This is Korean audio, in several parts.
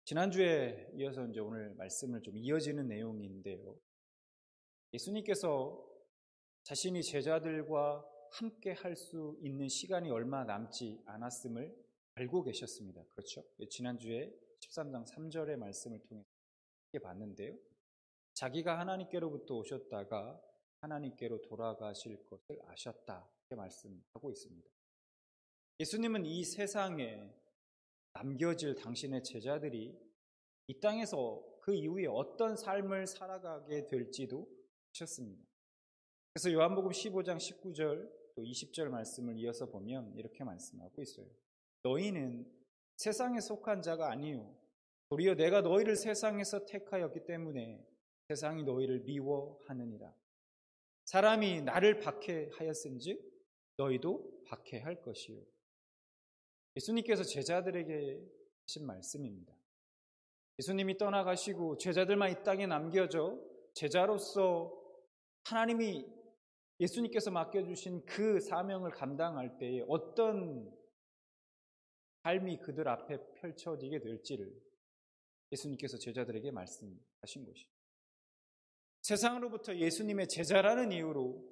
지난주에 이어서 이제 오늘 말씀을 좀 이어지는 내용인데요. 예수님께서 자신이 제자들과 함께 할 수 있는 시간이 얼마 남지 않았음을 알고 계셨습니다. 그렇죠? 지난주에 13장 3절의 말씀을 통해 봤는데요. 자기가 하나님께로부터 오셨다가 하나님께로 돌아가실 것을 아셨다. 이렇게 말씀하고 있습니다. 예수님은 이 세상에 남겨질 당신의 제자들이 이 땅에서 그 이후에 어떤 삶을 살아가게 될지도 아셨습니다. 그래서 요한복음 15장 19절 또 20절 말씀을 이어서 보면 이렇게 말씀하고 있어요. 너희는 세상에 속한 자가 아니요 도리어 내가 너희를 세상에서 택하였기 때문에 세상이 너희를 미워하느니라. 사람이 나를 박해하였은즉 너희도 박해할 것이요. 예수님께서 제자들에게 하신 말씀입니다. 예수님이 떠나가시고 제자들만 이 땅에 남겨져 제자로서 하나님이 예수님께서 맡겨주신 그 사명을 감당할 때에 어떤 삶이 그들 앞에 펼쳐지게 될지를 예수님께서 제자들에게 말씀하신 것이죠. 세상으로부터 예수님의 제자라는 이유로,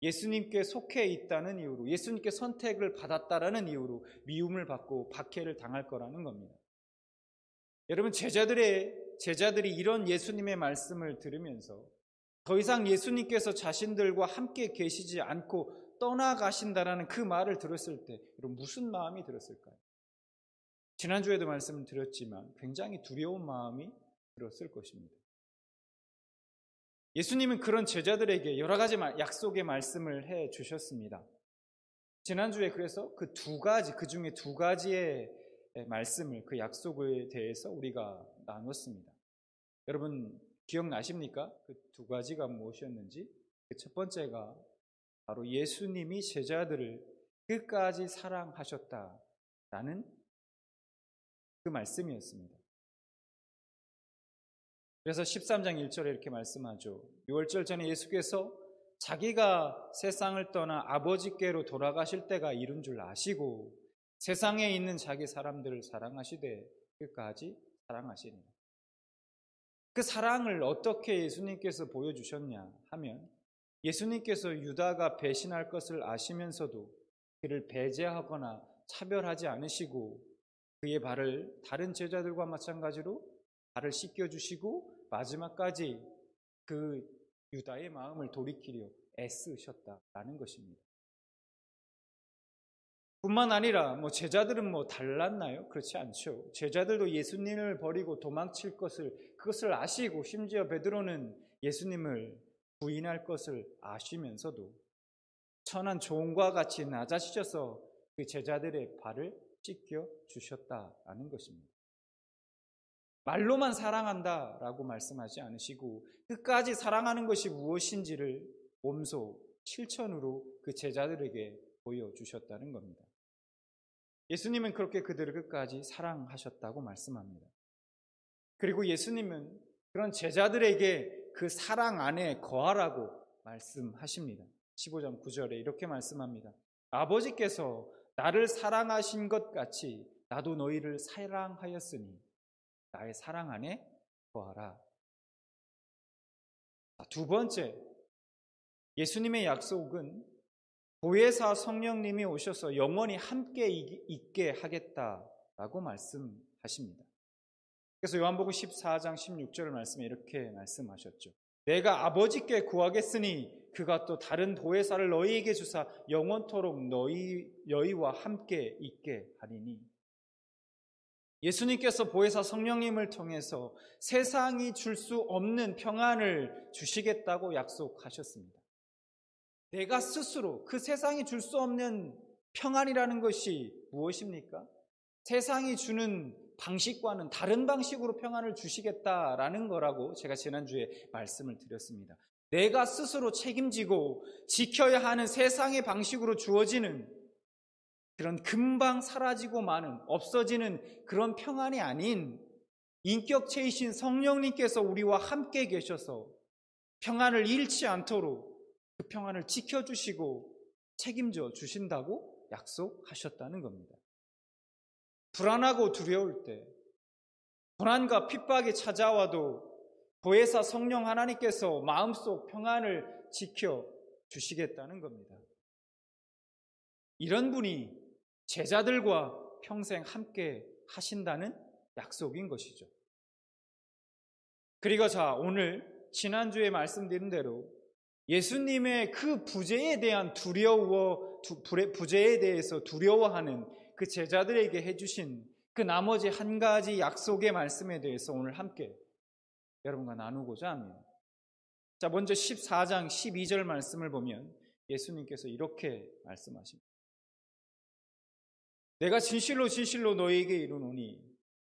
예수님께 속해 있다는 이유로, 예수님께 선택을 받았다라는 이유로 미움을 받고 박해를 당할 거라는 겁니다. 여러분, 제자들이 이런 예수님의 말씀을 들으면서 더 이상 예수님께서 자신들과 함께 계시지 않고 떠나가신다라는 그 말을 들었을 때 여러분 무슨 마음이 들었을까요? 지난주에도 말씀을 드렸지만 굉장히 두려운 마음이 들었을 것입니다. 예수님은 그런 제자들에게 여러 가지 약속의 말씀을 해 주셨습니다. 지난주에 그래서 그 중에 두 가지의 말씀을, 그 약속에 대해서 우리가 나눴습니다. 여러분 기억나십니까? 그 두 가지가 무엇이었는지? 그 첫 번째가 바로 예수님이 제자들을 끝까지 사랑하셨다라는 그 말씀이었습니다. 그래서 13장 1절에 이렇게 말씀하죠. 6월절 전에 예수께서 자기가 세상을 떠나 아버지께로 돌아가실 때가 이른 줄 아시고 세상에 있는 자기 사람들을 사랑하시되 끝까지 사랑하시니라. 그 사랑을 어떻게 예수님께서 보여주셨냐 하면 예수님께서 유다가 배신할 것을 아시면서도 그를 배제하거나 차별하지 않으시고 그의 발을 다른 제자들과 마찬가지로 발을 씻겨주시고 마지막까지 그 유다의 마음을 돌이키려 애쓰셨다라는 것입니다. 뿐만 아니라 제자들은 달랐나요? 그렇지 않죠. 제자들도 예수님을 버리고 도망칠 그것을 아시고 심지어 베드로는 예수님을 부인할 것을 아시면서도 천한 종과 같이 낮아지셔서 그 제자들의 발을 씻겨 주셨다라는 것입니다. 말로만 사랑한다라고 말씀하지 않으시고 끝까지 사랑하는 것이 무엇인지를 몸소 실천으로 그 제자들에게 보여주셨다는 겁니다. 예수님은 그렇게 그들을 끝까지 사랑하셨다고 말씀합니다. 그리고 예수님은 그런 제자들에게 그 사랑 안에 거하라고 말씀하십니다. 15장 9절에 이렇게 말씀합니다. 아버지께서 나를 사랑하신 것 같이 나도 너희를 사랑하였으니 나의 사랑 안에 거하라. 두 번째, 예수님의 약속은 보혜사 성령님이 오셔서 영원히 함께 있게 하겠다라고 말씀하십니다. 그래서 요한복음 14장 16절 말씀에 이렇게 말씀하셨죠. 내가 아버지께 구하겠으니 그가 또 다른 보혜사를 너희에게 주사 영원토록 너희와 함께 있게 하리니. 예수님께서 보혜사 성령님을 통해서 세상이 줄 수 없는 평안을 주시겠다고 약속하셨습니다. 내가 스스로 그 세상이 줄 수 없는 평안이라는 것이 무엇입니까? 세상이 주는 방식과는 다른 방식으로 평안을 주시겠다라는 거라고 제가 지난주에 말씀을 드렸습니다. 내가 스스로 책임지고 지켜야 하는 세상의 방식으로 주어지는 그런 금방 사라지고 마는, 없어지는 그런 평안이 아닌 인격체이신 성령님께서 우리와 함께 계셔서 평안을 잃지 않도록 그 평안을 지켜주시고 책임져 주신다고 약속하셨다는 겁니다. 불안하고 두려울 때, 고난과 핍박이 찾아와도 보혜사 성령 하나님께서 마음속 평안을 지켜 주시겠다는 겁니다. 이런 분이 제자들과 평생 함께 하신다는 약속인 것이죠. 그리고 오늘 지난주에 말씀드린 대로 예수님의 그 부재에 대해서 두려워하는 그 제자들에게 해주신 그 나머지 한 가지 약속의 말씀에 대해서 오늘 함께 여러분과 나누고자 합니다. 먼저 14장 12절 말씀을 보면 예수님께서 이렇게 말씀하십니다. 내가 진실로 진실로 너희에게 이르노니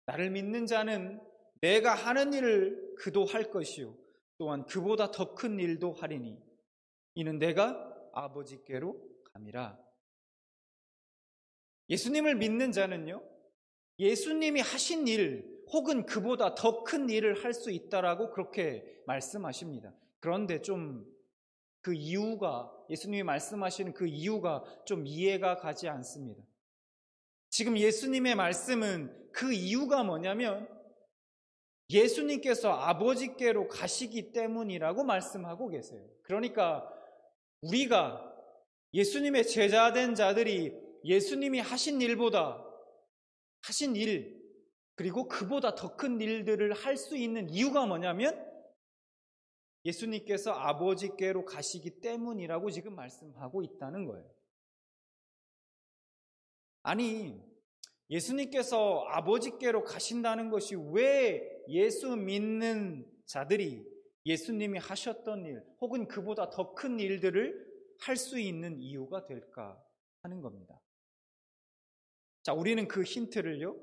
나를 믿는 자는 내가 하는 일을 그도 할 것이요 또한 그보다 더 큰 일도 하리니 이는 내가 아버지께로 감이라. 예수님을 믿는 자는요, 예수님이 하신 일 혹은 그보다 더 큰 일을 할 수 있다라고 그렇게 말씀하십니다. 그런데 좀 그 이유가, 예수님이 말씀하시는 그 이유가 좀 이해가 가지 않습니다. 지금 예수님의 말씀은 그 이유가 뭐냐면 예수님께서 아버지께로 가시기 때문이라고 말씀하고 계세요. 그러니까 우리가 예수님의 제자된 자들이 예수님이 하신 일보다 하신 일 그리고 그보다 더 큰 일들을 할 수 있는 이유가 뭐냐면 예수님께서 아버지께로 가시기 때문이라고 지금 말씀하고 있다는 거예요. 아니, 예수님께서 아버지께로 가신다는 것이 왜 예수 믿는 자들이 예수님이 하셨던 일 혹은 그보다 더 큰 일들을 할 수 있는 이유가 될까 하는 겁니다. 우리는 그 힌트를요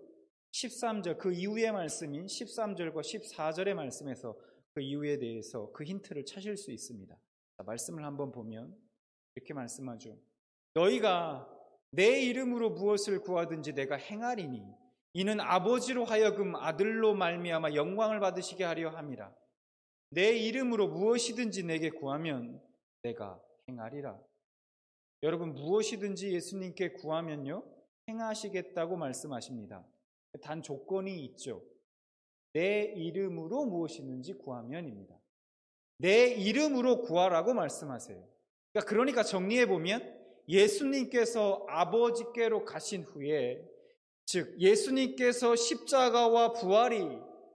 13절 그 이후의 말씀인 13절과 14절의 말씀에서 그 이유에 대해서 그 힌트를 찾을 수 있습니다. 말씀을 한번 보면 이렇게 말씀하죠. 너희가 내 이름으로 무엇을 구하든지 내가 행하리니 이는 아버지로 하여금 아들로 말미암아 영광을 받으시게 하려 함이라. 내 이름으로 무엇이든지 내게 구하면 내가 행하리라. 여러분, 무엇이든지 예수님께 구하면요 행하시겠다고 말씀하십니다. 단 조건이 있죠. 내 이름으로 무엇이든지 구하면입니다. 내 이름으로 구하라고 말씀하세요. 그러니까 정리해보면 예수님께서 아버지께로 가신 후에, 즉 예수님께서 십자가와 부활이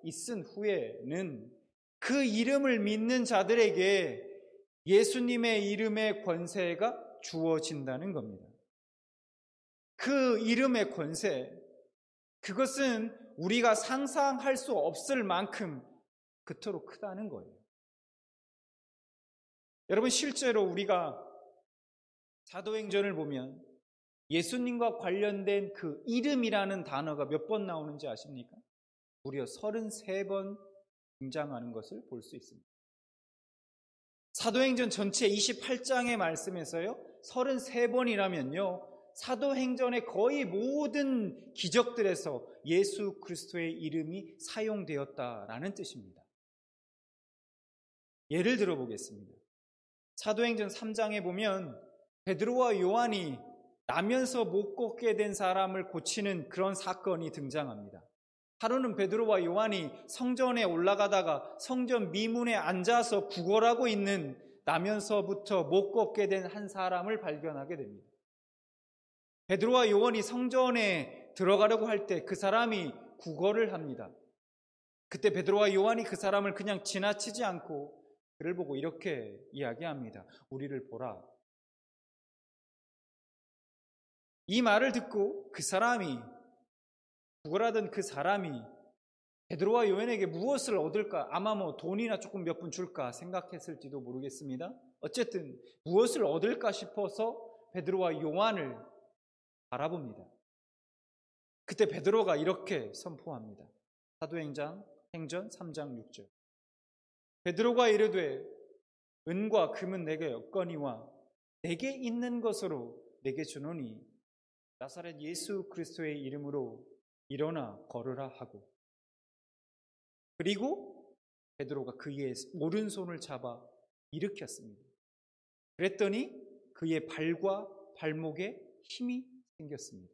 있은 후에는 그 이름을 믿는 자들에게 예수님의 이름의 권세가 주어진다는 겁니다. 그 이름의 권세, 그것은 우리가 상상할 수 없을 만큼 그토록 크다는 거예요. 여러분, 실제로 우리가 사도행전을 보면 예수님과 관련된 그 이름이라는 단어가 몇 번 나오는지 아십니까? 무려 33번 등장하는 것을 볼 수 있습니다. 사도행전 전체 28장의 말씀에서요 33번이라면요 사도행전의 거의 모든 기적들에서 예수 그리스도의 이름이 사용되었다라는 뜻입니다. 예를 들어 보겠습니다. 사도행전 3장에 보면 베드로와 요한이 나면서 못 걷게 된 사람을 고치는 그런 사건이 등장합니다. 하루는 베드로와 요한이 성전에 올라가다가 성전 미문에 앉아서 구걸하고 있는 나면서부터 못 걷게 된 한 사람을 발견하게 됩니다. 베드로와 요한이 성전에 들어가려고 할 때 그 사람이 구걸을 합니다. 그때 베드로와 요한이 그 사람을 그냥 지나치지 않고 그를 보고 이렇게 이야기합니다. 우리를 보라. 이 말을 듣고 그 사람이, 구걸하던 그 사람이 베드로와 요한에게 무엇을 얻을까? 아마 돈이나 조금 몇 푼 줄까 생각했을지도 모르겠습니다. 어쨌든 무엇을 얻을까 싶어서 베드로와 요한을 바라봅니다. 그때 베드로가 이렇게 선포합니다. 사도행전 3장 6절. 베드로가 이르되 은과 금은 내게 없거니와 내게 있는 것으로 내게 주노니 나사렛 예수 그리스도의 이름으로 일어나 걸으라 하고, 그리고 베드로가 그의 오른손을 잡아 일으켰습니다. 그랬더니 그의 발과 발목에 힘이 생겼습니다.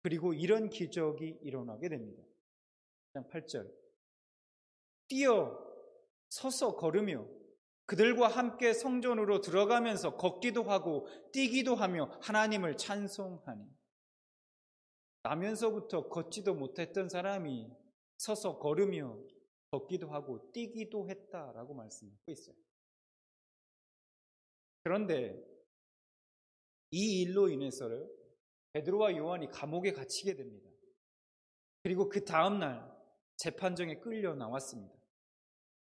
그리고 이런 기적이 일어나게 됩니다. 8절. 뛰어 서서 걸으며 그들과 함께 성전으로 들어가면서 걷기도 하고 뛰기도 하며 하나님을 찬송하니. 나면서부터 걷지도 못했던 사람이 서서 걸으며 걷기도 하고 뛰기도 했다라고 말씀하고 있어요. 그런데 이 일로 인해서 베드로와 요한이 감옥에 갇히게 됩니다. 그리고 그 다음날 재판정에 끌려 나왔습니다.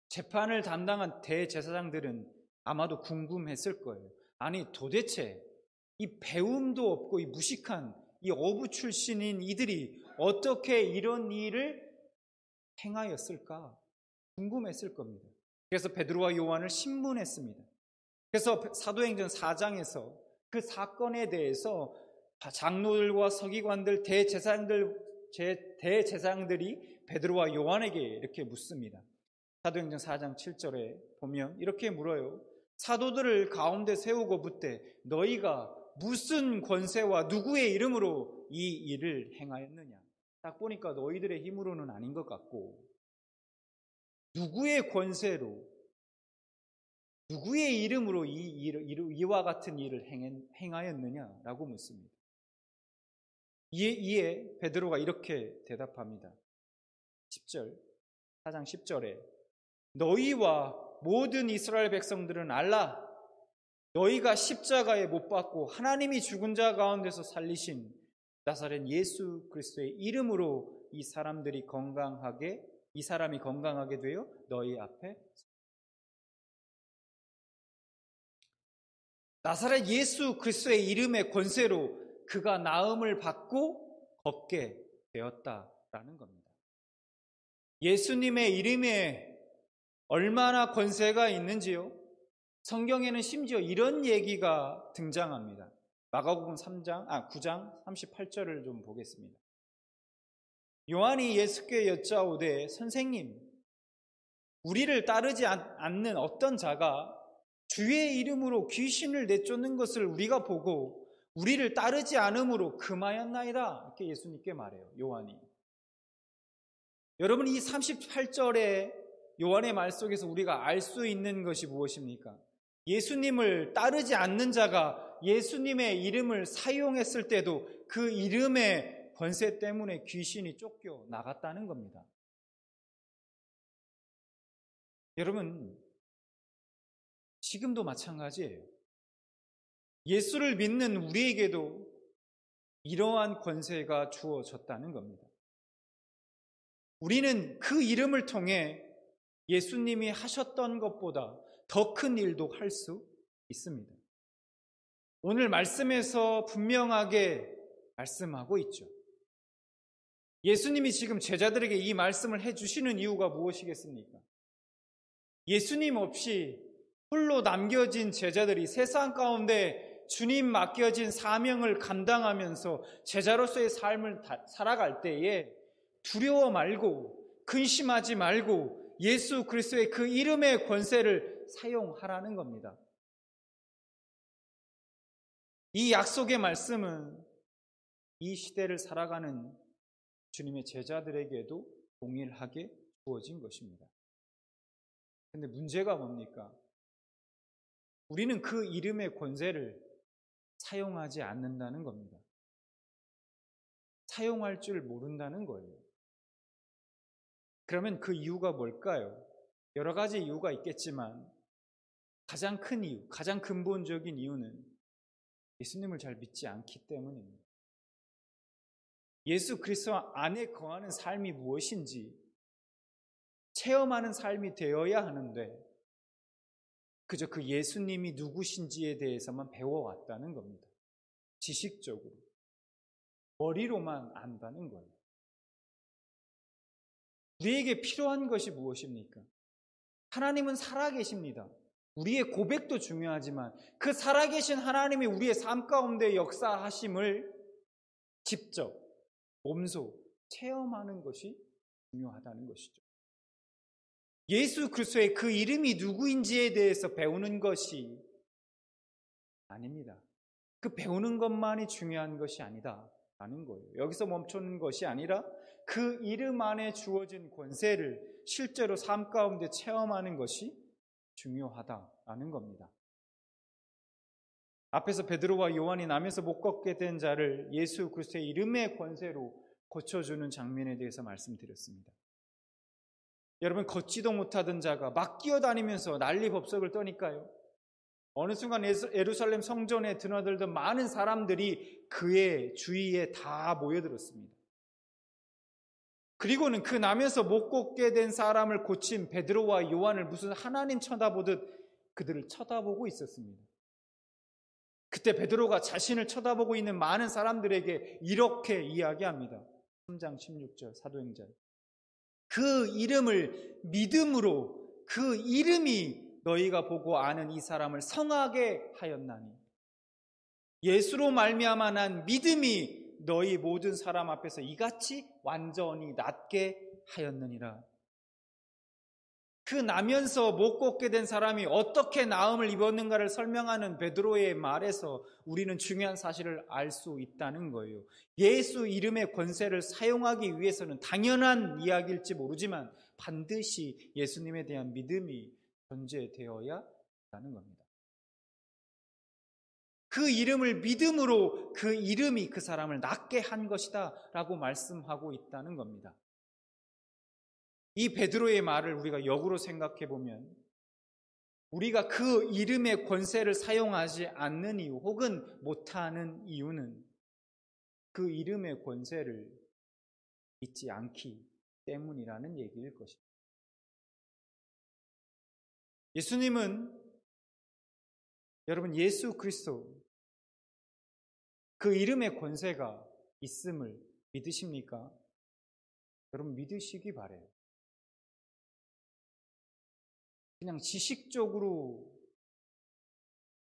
재판을 담당한 대제사장들은 아마도 궁금했을 거예요. 아니 도대체 이 배움도 없고 이 무식한 이 어부 출신인 이들이 어떻게 이런 일을 행하였을까 궁금했을 겁니다. 그래서 베드로와 요한을 신문했습니다. 그래서 사도행전 4장에서 그 사건에 대해서 장로들과 서기관들, 대제사장들이 베드로와 요한에게 이렇게 묻습니다. 사도행전 4장 7절에 보면 이렇게 물어요. 사도들을 가운데 세우고 묻되 너희가 무슨 권세와 누구의 이름으로 이 일을 행하였느냐. 딱 보니까 너희들의 힘으로는 아닌 것 같고 누구의 권세로 누구의 이름으로 이와 같은 일을 행하였느냐라고 묻습니다. 이에 베드로가 이렇게 대답합니다. 10절, 4장 10절에 너희와 모든 이스라엘 백성들은 알라. 너희가 십자가에 못 박고 하나님이 죽은 자 가운데서 살리신 나사렛 예수 그리스도의 이름으로 이 사람이 건강하게 되어 너희 앞에 나사렛 예수 그리스도의 이름의 권세로 그가 나음을 받고 걷게 되었다라는 겁니다. 예수님의 이름에 얼마나 권세가 있는지요? 성경에는 심지어 이런 얘기가 등장합니다. 마가복음 9장 38절을 좀 보겠습니다. 요한이 예수께 여짜오되 선생님, 우리를 따르지 않는 어떤 자가 주의 이름으로 귀신을 내쫓는 것을 우리가 보고 우리를 따르지 않음으로 금하였나이다. 이렇게 예수님께 말해요. 요한이. 여러분 이 38절의 요한의 말 속에서 우리가 알 수 있는 것이 무엇입니까? 예수님을 따르지 않는 자가 예수님의 이름을 사용했을 때도 그 이름의 권세 때문에 귀신이 쫓겨 나갔다는 겁니다. 여러분, 지금도 마찬가지예요. 예수를 믿는 우리에게도 이러한 권세가 주어졌다는 겁니다. 우리는 그 이름을 통해 예수님이 하셨던 것보다 더 큰 일도 할 수 있습니다. 오늘 말씀에서 분명하게 말씀하고 있죠. 예수님이 지금 제자들에게 이 말씀을 해주시는 이유가 무엇이겠습니까? 예수님 없이 홀로 남겨진 제자들이 세상 가운데 주님 맡겨진 사명을 감당하면서 제자로서의 삶을 살아갈 때에 두려워 말고 근심하지 말고 예수 그리스도의 그 이름의 권세를 사용하라는 겁니다. 이 약속의 말씀은 이 시대를 살아가는 주님의 제자들에게도 동일하게 주어진 것입니다. 그런데 문제가 뭡니까? 우리는 그 이름의 권세를 사용하지 않는다는 겁니다. 사용할 줄 모른다는 거예요. 그러면 그 이유가 뭘까요? 여러 가지 이유가 있겠지만 가장 큰 이유, 가장 근본적인 이유는 예수님을 잘 믿지 않기 때문입니다. 예수 그리스도 안에 거하는 삶이 무엇인지 체험하는 삶이 되어야 하는데 그저 그 예수님이 누구신지에 대해서만 배워왔다는 겁니다. 지식적으로. 머리로만 안다는 거예요. 우리에게 필요한 것이 무엇입니까? 하나님은 살아계십니다. 우리의 고백도 중요하지만 그 살아계신 하나님이 우리의 삶 가운데 역사하심을 직접 몸소 체험하는 것이 중요하다는 것이죠. 예수 그리스도의 그 이름이 누구인지에 대해서 배우는 것이 아닙니다. 그 배우는 것만이 중요한 것이 아니다. 라는 거예요. 여기서 멈추는 것이 아니라 그 이름 안에 주어진 권세를 실제로 삶 가운데 체험하는 것이 중요하다라는 겁니다. 앞에서 베드로와 요한이 나면서 못 걷게 된 자를 예수 그리스도의 이름의 권세로 고쳐주는 장면에 대해서 말씀드렸습니다. 여러분, 걷지도 못하던 자가 막 뛰어다니면서 난리법석을 떠니까요. 어느 순간 예루살렘 성전에 드나들던 많은 사람들이 그의 주위에 다 모여들었습니다. 그리고는 그 나면서 못 걷게 된 사람을 고친 베드로와 요한을 무슨 하나님 쳐다보듯 그들을 쳐다보고 있었습니다. 그때 베드로가 자신을 쳐다보고 있는 많은 사람들에게 이렇게 이야기합니다. 3장 16절 사도행전. 그 이름을 믿음으로 그 이름이 너희가 보고 아는 이 사람을 성하게 하였나니 예수로 말미암아 난 믿음이 너희 모든 사람 앞에서 이같이 완전히 낫게 하였느니라. 그 나면서 못 걷게 된 사람이 어떻게 나음을 입었는가를 설명하는 베드로의 말에서 우리는 중요한 사실을 알 수 있다는 거예요. 예수 이름의 권세를 사용하기 위해서는 당연한 이야기일지 모르지만 반드시 예수님에 대한 믿음이 존재되어야 한다는 겁니다. 그 이름을 믿음으로 그 이름이 그 사람을 낫게 한 것이다 라고 말씀하고 있다는 겁니다. 이 베드로의 말을 우리가 역으로 생각해 보면 우리가 그 이름의 권세를 사용하지 않는 이유 혹은 못하는 이유는 그 이름의 권세를 믿지 않기 때문이라는 얘기일 것입니다. 예수님은 여러분 예수 그리스도 그 이름의 권세가 있음을 믿으십니까? 여러분 믿으시기 바라요. 그냥 지식적으로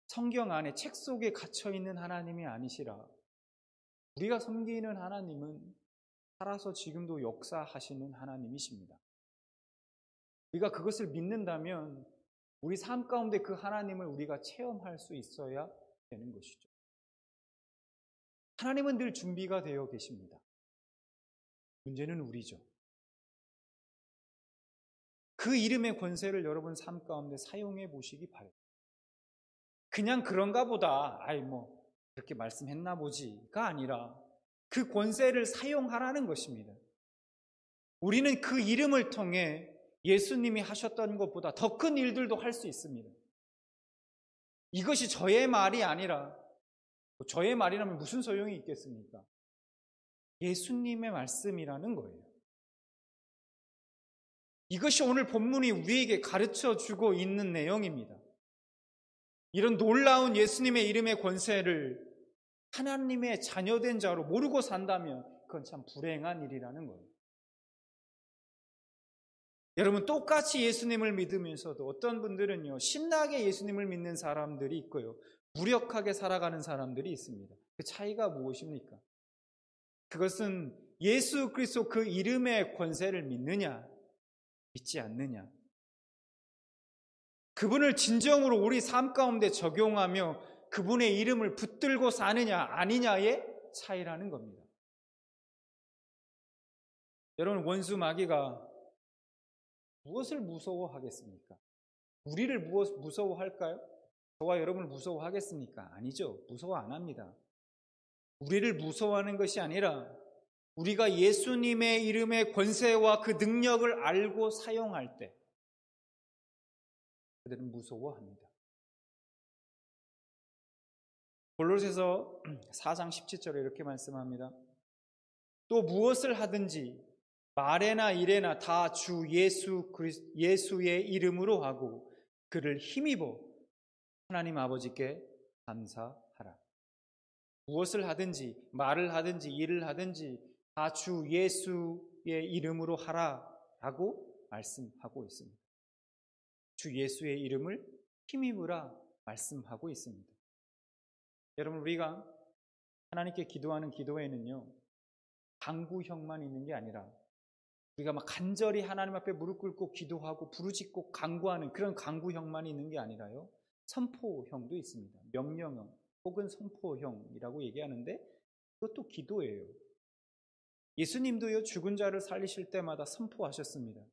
성경 안에 책 속에 갇혀있는 하나님이 아니시라 우리가 섬기는 하나님은 살아서 지금도 역사하시는 하나님이십니다. 우리가 그것을 믿는다면 우리 삶 가운데 그 하나님을 우리가 체험할 수 있어야 되는 것이죠. 하나님은 늘 준비가 되어 계십니다. 문제는 우리죠. 그 이름의 권세를 여러분 삶 가운데 사용해 보시기 바랍니다. 그냥 그런가 보다, 그렇게 말씀했나 보지가 아니라 그 권세를 사용하라는 것입니다. 우리는 그 이름을 통해 예수님이 하셨던 것보다 더 큰 일들도 할 수 있습니다. 이것이 저의 말이 아니라 저의 말이라면 무슨 소용이 있겠습니까? 예수님의 말씀이라는 거예요. 이것이 오늘 본문이 우리에게 가르쳐주고 있는 내용입니다. 이런 놀라운 예수님의 이름의 권세를 하나님의 자녀된 자로 모르고 산다면 그건 참 불행한 일이라는 거예요. 여러분 똑같이 예수님을 믿으면서도 어떤 분들은요 신나게 예수님을 믿는 사람들이 있고요 무력하게 살아가는 사람들이 있습니다. 그 차이가 무엇입니까? 그것은 예수 그리스도 그 이름의 권세를 믿느냐 믿지 않느냐 그분을 진정으로 우리 삶 가운데 적용하며 그분의 이름을 붙들고 사느냐 아니냐의 차이라는 겁니다. 여러분 원수 마귀가 무엇을 무서워하겠습니까? 우리를 무서워할까요? 저와 여러분을 무서워하겠습니까? 아니죠. 무서워 안 합니다. 우리를 무서워하는 것이 아니라 우리가 예수님의 이름의 권세와 그 능력을 알고 사용할 때 그들은 무서워합니다. 골로새서 4장 17절에 이렇게 말씀합니다. 또 무엇을 하든지 말에나 일에나 다 주 예수의 이름으로 하고 그를 힘입어 하나님 아버지께 감사하라. 무엇을 하든지 말을 하든지 일을 하든지 다 주 예수의 이름으로 하라라고 말씀하고 있습니다. 주 예수의 이름을 힘입으라 말씀하고 있습니다. 여러분 우리가 하나님께 기도하는 기도에는요 간구형만 있는 게 아니라 우리가 막 간절히 하나님 앞에 무릎 꿇고 기도하고 부르짖고 간구하는 그런 간구형만 있는 게 아니라요 선포형도 있습니다. 명령형 혹은 선포형이라고 얘기하는데 그것도 기도예요. 예수님도요, 죽은 자를 살리실 때마다 선포하셨습니다.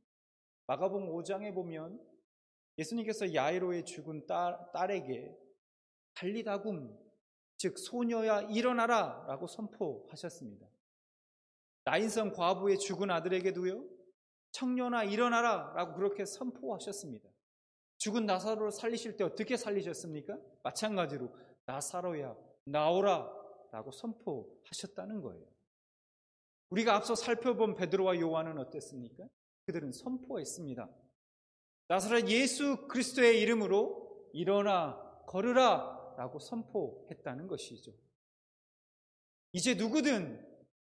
마가복음 5장에 보면 예수님께서 야이로의 죽은 딸에게 달리다굼, 즉 소녀야 일어나라 라고 선포하셨습니다. 나인성 과부의 죽은 아들에게도요, 청년아 일어나라 라고 그렇게 선포하셨습니다. 죽은 나사로를 살리실 때 어떻게 살리셨습니까? 마찬가지로 나사로야 나오라 라고 선포하셨다는 거예요. 우리가 앞서 살펴본 베드로와 요한은 어땠습니까? 그들은 선포했습니다. 나사렛 예수 그리스도의 이름으로 일어나 걸으라 라고 선포했다는 것이죠. 이제 누구든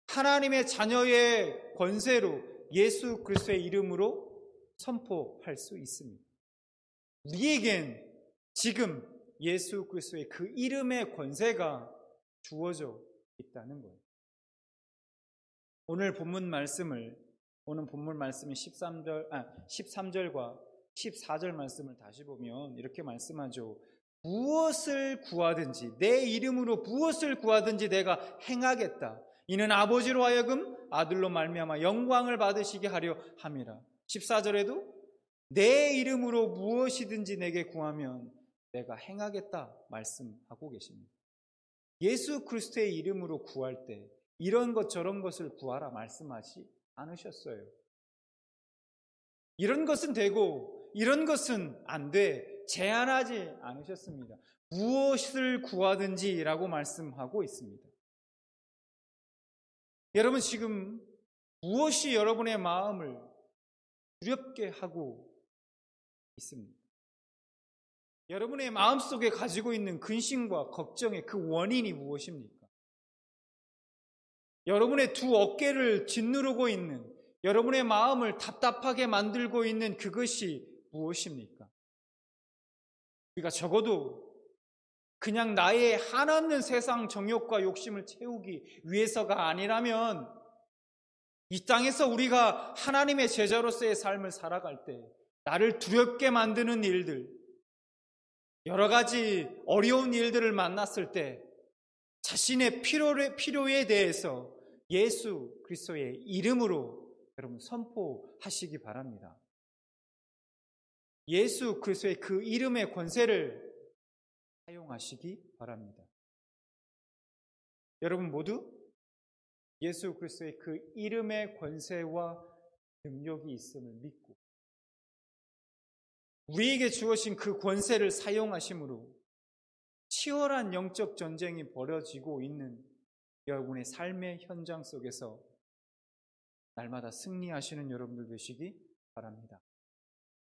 하나님의 자녀의 권세로 예수 그리스도의 이름으로 선포할 수 있습니다. 우리에겐 지금 예수 그리스도의 그 이름의 권세가 주어져 있다는 거예요. 오늘 본문 말씀이 13절과 14절 말씀을 다시 보면 이렇게 말씀하죠. 무엇을 구하든지 내 이름으로 무엇을 구하든지 내가 행하겠다. 이는 아버지로 하여금 아들로 말미암아 영광을 받으시게 하려 함이라. 14절에도 내 이름으로 무엇이든지 내게 구하면 내가 행하겠다 말씀하고 계십니다. 예수 그리스도의 이름으로 구할 때 이런 것 저런 것을 구하라 말씀하지 않으셨어요. 이런 것은 되고 이런 것은 안 돼 제한하지 않으셨습니다. 무엇을 구하든지 라고 말씀하고 있습니다. 여러분 지금 무엇이 여러분의 마음을 두렵게 하고 있습니다. 여러분의 마음속에 가지고 있는 근심과 걱정의 그 원인이 무엇입니까? 여러분의 두 어깨를 짓누르고 있는, 여러분의 마음을 답답하게 만들고 있는 그것이 무엇입니까? 우리가 적어도 그냥 나의 한없는 세상 정욕과 욕심을 채우기 위해서가 아니라면 이 땅에서 우리가 하나님의 제자로서의 삶을 살아갈 때 나를 두렵게 만드는 일들, 여러 가지 어려운 일들을 만났을 때 자신의 필요에 대해서 예수 그리스도의 이름으로 여러분 선포하시기 바랍니다. 예수 그리스도의 그 이름의 권세를 사용하시기 바랍니다. 여러분 모두 예수 그리스도의 그 이름의 권세와 능력이 있음을 믿고 우리에게 주어진 그 권세를 사용하심으로 치열한 영적 전쟁이 벌어지고 있는 여러분의 삶의 현장 속에서 날마다 승리하시는 여러분들 되시기 바랍니다.